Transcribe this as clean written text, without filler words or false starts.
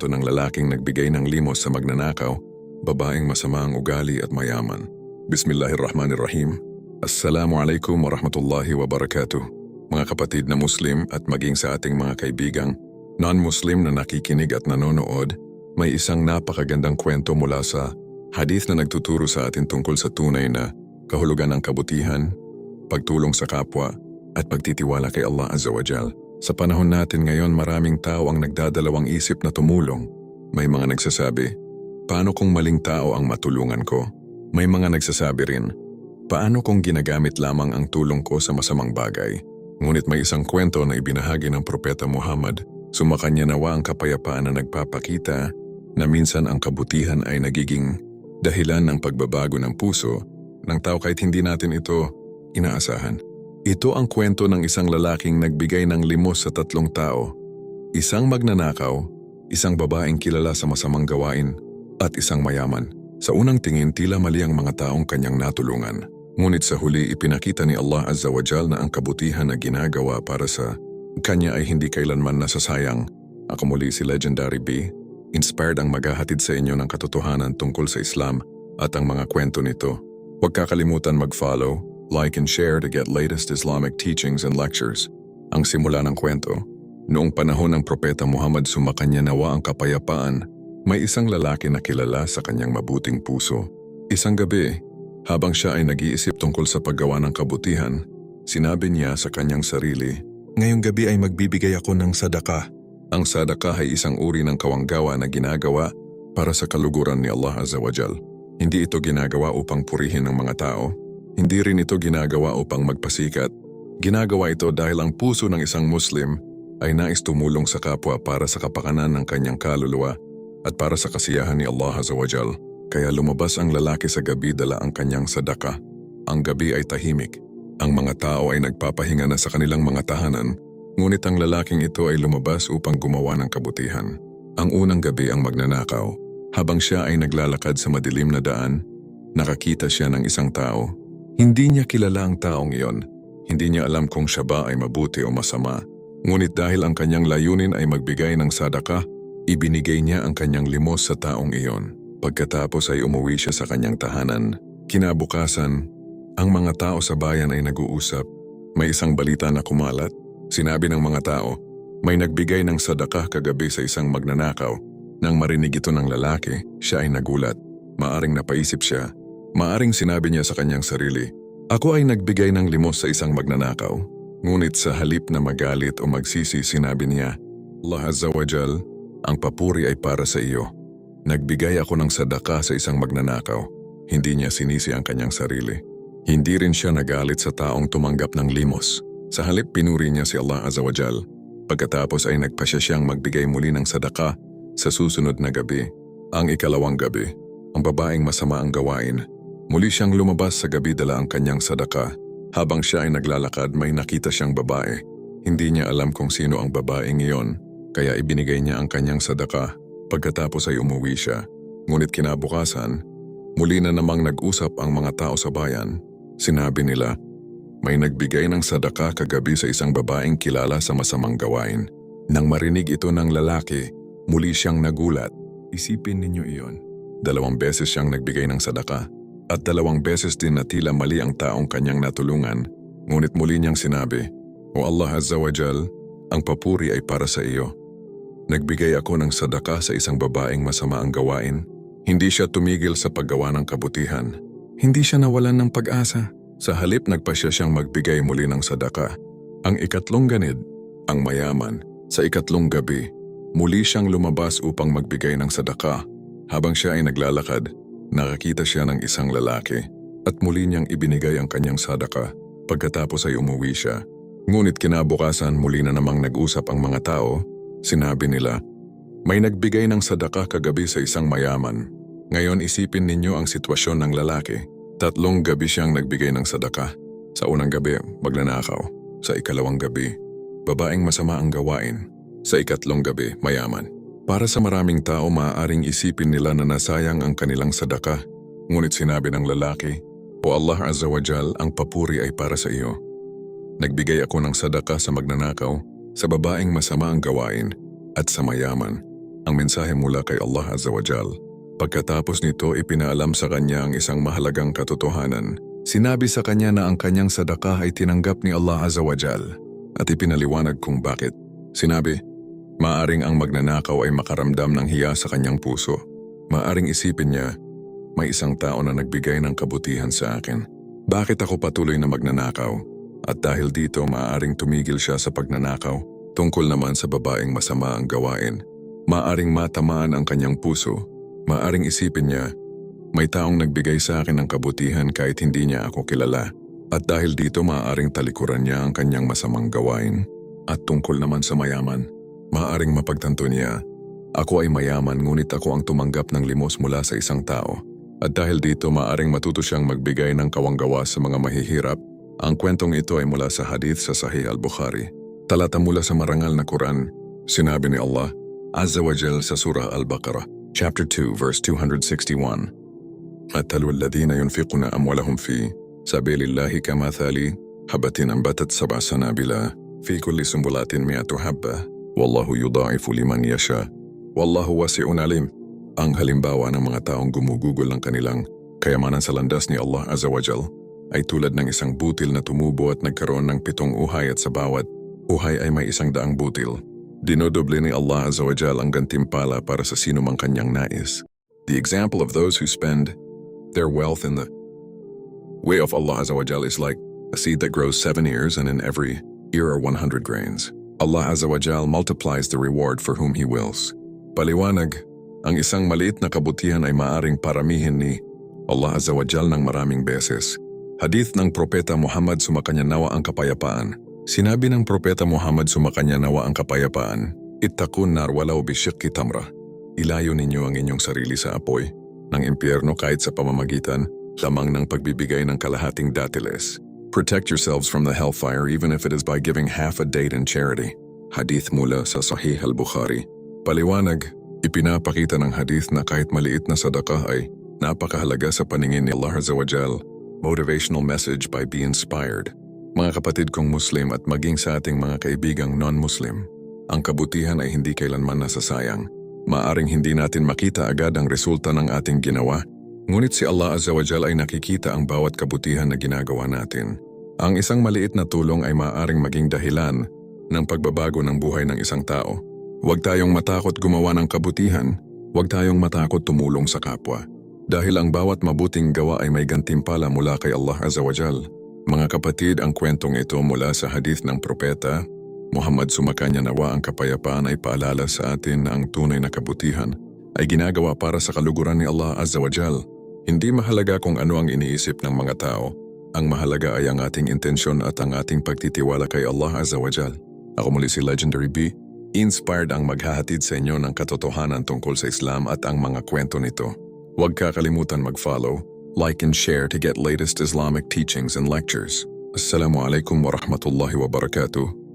kwento ng lalaking nagbigay ng limos sa magnanakaw, babaeng masama ang ugali at mayaman. Bismillahirrahmanirrahim. Assalamualaikum warahmatullahi wabarakatuh. Mga kapatid na Muslim at maging sa ating mga kaibigang non-Muslim na nakikinig at nanonood, may isang napakagandang kwento mula sa hadith na nagtuturo sa atin tungkol sa tunay na kahulugan ng kabutihan, pagtulong sa kapwa, at pagtitiwala kay Allah Azza wa Jal. Sa panahon natin ngayon, maraming tao ang nagdadalawang isip na tumulong. May mga nagsasabi, paano kung maling tao ang matulungan ko? May mga nagsasabi rin, paano kung ginagamit lamang ang tulong ko sa masamang bagay? Ngunit may isang kwento na ibinahagi ng Propeta Muhammad, sumakanya nawa ang kapayapaan na nagpapakita na minsan ang kabutihan ay nagiging dahilan ng pagbabago ng puso ng tao kahit hindi natin ito inaasahan. Ito ang kwento ng isang lalaking nagbigay ng limos sa 3 tao. Isang magnanakaw, isang babaeng kilala sa masamang gawain, at isang mayaman. Sa unang tingin, tila mali ang mga taong kanyang natulungan. Ngunit sa huli, ipinakita ni Allah Azza wa Jal na ang kabutihan na ginagawa para sa kanya ay hindi kailanman nasasayang. Ako muli si Legendary B. Inspired ang maghahatid sa inyo ng katotohanan tungkol sa Islam at ang mga kwento nito. Huwag kakalimutan mag-follow, like and share to get latest Islamic teachings and lectures. Ang simula ng kwento, noong panahon ng Propeta Muhammad sumakanya nawa ang kapayapaan, may isang lalaki na kilala sa kanyang mabuting puso. Isang gabi, habang siya ay nag-iisip tungkol sa paggawa ng kabutihan, sinabi niya sa kanyang sarili, ngayong gabi ay magbibigay ako ng sadaka. Ang sadaka ay isang uri ng kawanggawa na ginagawa para sa kaluguran ni Allah Azza wa Jal. Hindi ito ginagawa upang purihin ng mga tao. Hindi rin ito ginagawa upang magpasikat. Ginagawa ito dahil ang puso ng isang Muslim ay nais tumulong sa kapwa para sa kapakanan ng kanyang kaluluwa at para sa kasiyahan ni Allah Azza wa Jal. Kaya lumabas ang lalaki sa gabi dala ang kanyang sadaka. Ang gabi ay tahimik. Ang mga tao ay nagpapahinga na sa kanilang mga tahanan, ngunit ang lalaking ito ay lumabas upang gumawa ng kabutihan. Ang unang gabi ang magnanakaw. Habang siya ay naglalakad sa madilim na daan, nakakita siya ng isang tao. Hindi niya kilala ang taong iyon. Hindi niya alam kung siya ba ay mabuti o masama. Ngunit dahil ang kanyang layunin ay magbigay ng sadaka, ibinigay niya ang kanyang limos sa taong iyon. Pagkatapos ay umuwi siya sa kanyang tahanan. Kinabukasan, ang mga tao sa bayan ay nag-uusap. May isang balita na kumalat. Sinabi ng mga tao, may nagbigay ng sadaka kagabi sa isang magnanakaw. Nang marinig ito ng lalaki, siya ay nagulat. Maaring napaisip siya. Maaring sinabi niya sa kanyang sarili, ako ay nagbigay ng limos sa isang magnanakaw. Ngunit sa halip na magalit o magsisi, sinabi niya, Allah Azza wa Jal, ang papuri ay para sa iyo. Nagbigay ako ng sadaka sa isang magnanakaw. Hindi niya sinisi ang kanyang sarili. Hindi rin siya nagalit sa taong tumanggap ng limos. Sa halip pinuri niya si Allah Azza wa Jal. Pagkatapos ay nagpasya siyang magbigay muli ng sadaka sa susunod na gabi. Ang ikalawang gabi, ang babaeng masama ang gawain. Muli siyang lumabas sa gabi dala ang kanyang sadaka. Habang siya ay naglalakad, may nakita siyang babae. Hindi niya alam kung sino ang babaeng iyon, kaya ibinigay niya ang kanyang sadaka. Pagkatapos ay umuwi siya. Ngunit kinabukasan, muli na namang nag-usap ang mga tao sa bayan. Sinabi nila, may nagbigay ng sadaka kagabi sa isang babaeng kilala sa masamang gawain. Nang marinig ito ng lalaki, muli siyang nagulat. Isipin ninyo iyon. 2 beses siyang nagbigay ng sadaka. At 2 beses din na tila mali ang taong kanyang natulungan, ngunit muli niyang sinabi, O Allah Azza wa Jal, ang papuri ay para sa iyo. Nagbigay ako ng sadaka sa isang babaeng masama ang gawain. Hindi siya tumigil sa paggawa ng kabutihan. Hindi siya nawalan ng pag-asa. Sa halip nagpasya siyang magbigay muli ng sadaka. Ang ikatlong ganid, ang mayaman, sa ikatlong gabi, muli siyang lumabas upang magbigay ng sadaka. Habang siya ay naglalakad, nakakita siya ng isang lalaki at muli niyang ibinigay ang kanyang sadaka. Pagkatapos ay umuwi siya. Ngunit kinabukasan muli na namang nag-usap ang mga tao. Sinabi nila, may nagbigay ng sadaka kagabi sa isang mayaman. Ngayon isipin ninyo ang sitwasyon ng lalaki. 3 gabi siyang nagbigay ng sadaka. Sa unang gabi, magnanakaw. Sa ikalawang gabi, babaeng masama ang gawain. Sa ikatlong gabi, mayaman. Para sa maraming tao, maaaring isipin nila na nasayang ang kanilang sadaka. Ngunit sinabi ng lalaki, O Allah Azza wa Jal, ang papuri ay para sa iyo. Nagbigay ako ng sadaka sa magnanakaw, sa babaeng masama ang gawain, at sa mayaman. ang mensahe mula kay Allah Azza wa Jal. Pagkatapos nito ipinaalam sa kanya ang isang mahalagang katotohanan. Sinabi sa kanya na ang kanyang sadakah ay tinanggap ni Allah Azza wa Jal at ipinaliwanag kung bakit. Sinabi, maaring ang magnanakaw ay makaramdam ng hiya sa kanyang puso. Maaring isipin niya, may isang tao na nagbigay ng kabutihan sa akin. Bakit ako patuloy na magnanakaw? At dahil dito maaring tumigil siya sa pagnanakaw. Tungkol naman sa babaeng masama ang gawain. Maaring matamaan ang kanyang puso. Maaring isipin niya, may taong nagbigay sa akin ng kabutihan kahit hindi niya ako kilala. At dahil dito maaring talikuran niya ang kanyang masamang gawain. At tungkol naman sa mayaman, maaring mapagtanto niya, ako ay mayaman ngunit ako ang tumanggap ng limos mula sa isang tao. At dahil dito maaring matuto siyang magbigay ng kawanggawa sa mga mahihirap. Ang kwentong ito ay mula sa hadith sa Sahih al-Bukhari. Talata mula sa marangal na Quran, sinabi ni Allah Azza wa Jal sa Surah Al-Baqarah, Chapter 2, verse 261. Matalu alladhina yunfiquna amwalahum fi sabilillahi kamathali habatin ambatat sab'a sanabila fi kulli sumbulatin mi'atu habba wallahu yudha'ifu liman yasha wallahu wasi'un alim. Ang halimbawa ng mga taong gumugugol ng kanilang kayamanan sa landas ni Allah Azza wa Jal ay tulad ng isang butil na tumubo at nagkaroon ng 7 uhay at sa bawat uhay ay may 100 butil. Dinodoble ni Allah Azza wa Jal ang gantimpala para sa sino mang kanyang nais. The example of those who spend their wealth in the way of Allah Azza wa Jal is like a seed that grows 7 ears and in every ear are 100 grains. Allah Azza wa Jal multiplies the reward for whom He wills. Paliwanag, ang isang maliit na kabutihan ay maaring paramihin ni Allah Azza wa Jal ng maraming beses. Hadith ng Propeta Muhammad sumakanya nawa ang kapayapaan. Sinabi ng Propeta Muhammad sumakanya nawa ang kapayapaan, Ittaqun nar walaw bishiqqi tamra. Ilayo ninyo ang inyong sarili sa apoy ng impyerno kahit sa pamamagitan lamang ng pagbibigay ng kalahating datiles. Protect yourselves from the hellfire even if it is by giving half a date in charity. Hadith mula sa Sahih al-Bukhari. Paliwanag, ipinapakita ng hadith na kahit maliit na sadakah ay napakahalaga sa paningin ni Allah Azza wa Jal. Motivational message by Be Inspired. Mga kapatid kong Muslim at maging sa ating mga kaibigang non-Muslim, ang kabutihan ay hindi kailanman nasasayang. Maaring hindi natin makita agad ang resulta ng ating ginawa, ngunit si Allah Azza wa Jal ay nakikita ang bawat kabutihan na ginagawa natin. Ang isang maliit na tulong ay maaring maging dahilan ng pagbabago ng buhay ng isang tao. Huwag tayong matakot gumawa ng kabutihan, huwag tayong matakot tumulong sa kapwa. Dahil ang bawat mabuting gawa ay may gantimpala mula kay Allah Azza wa Jal. Mga kapatid, ang kwentong ito mula sa hadith ng Propeta Muhammad sumakanya nawa ang kapayapaan ay paalala sa atin na ang tunay na kabutihan ay ginagawa para sa kaluguran ni Allah Azza wa Jal. Hindi mahalaga kung ano ang iniisip ng mga tao. Ang mahalaga ay ang ating intensyon at ang ating pagtitiwala kay Allah Azza wa Jal. Ako muli si Legendary B. Inspired ang maghahatid sa inyo ng katotohanan tungkol sa Islam at ang mga kwento nito. Huwag kakalimutan mag-follow, like and share to get latest Islamic teachings and lectures. Assalamu alaikum wa rahmatullahi wa barakatuh.